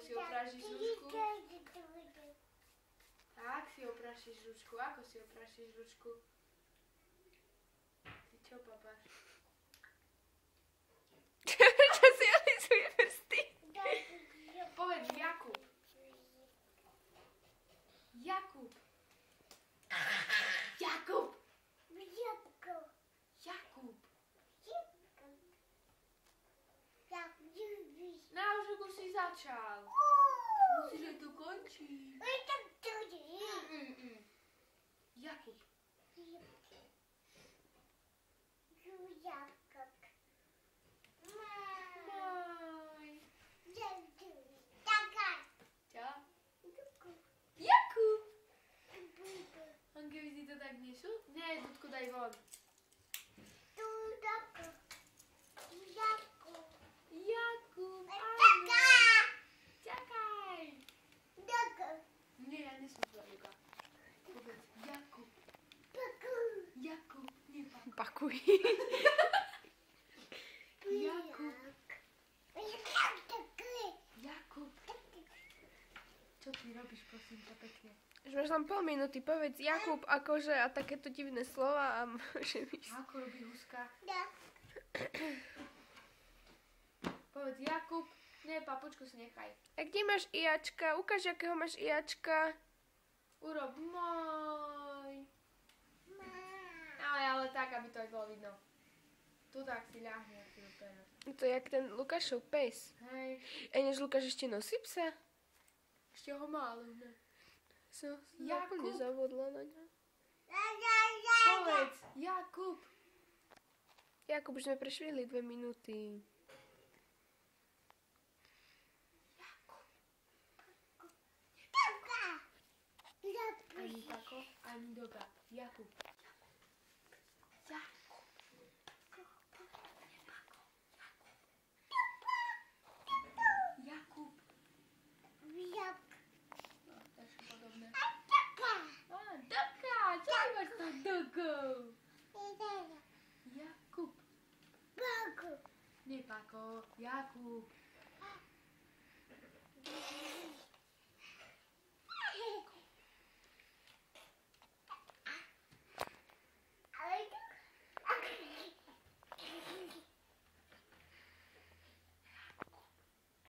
si oprášiš ručku? Tak si oprášiš ručku. Ako si oprášiš ručku? Ty čo, papáš? Čo si alisuje prsty? Povedz Jakub. Jakub. Jakub. Jakub. Na už si začal. Musíš aj to končiť. Jakub. Maj. Čo? Jakub. On keby si to tak nešul? Nie, Dudku, daj von. Jakub, áno. Čakaj. Nie, ja nesmiem povedať Luka. Povedz Jakub. Jakub, nie Paku. Pakuj. Jakub. Jakub. Čo ty robíš, prosím ťa, pekne? Už máš len pol minúty, povedz Jakub, akože a takéto divné slova a môže ísť. Ako robí huska? Povedz Jakub. Nie, papučku si nechaj. A kde máš ijačka? Ukáž, akého máš ijačka. Urob môj. Ale tak, aby to aj bolo vidno. Tu tak si ľahne, ak si to teraz. To je jak ten Lukášov pes. Hej. Než Lukáš ešte nosí psa? Ešte ho málo, ne? Jakub. Nezabudla na ňa. Povedz, Jakub. Jakub, už sme prešvihli 2 minúty. Ani Pako, ani Doga. Jakub. Jakub. Jakub. No, trošku podobné. Doga! Čo ty máš s tou Dogou? Jakub. Nie Pako, Jakub.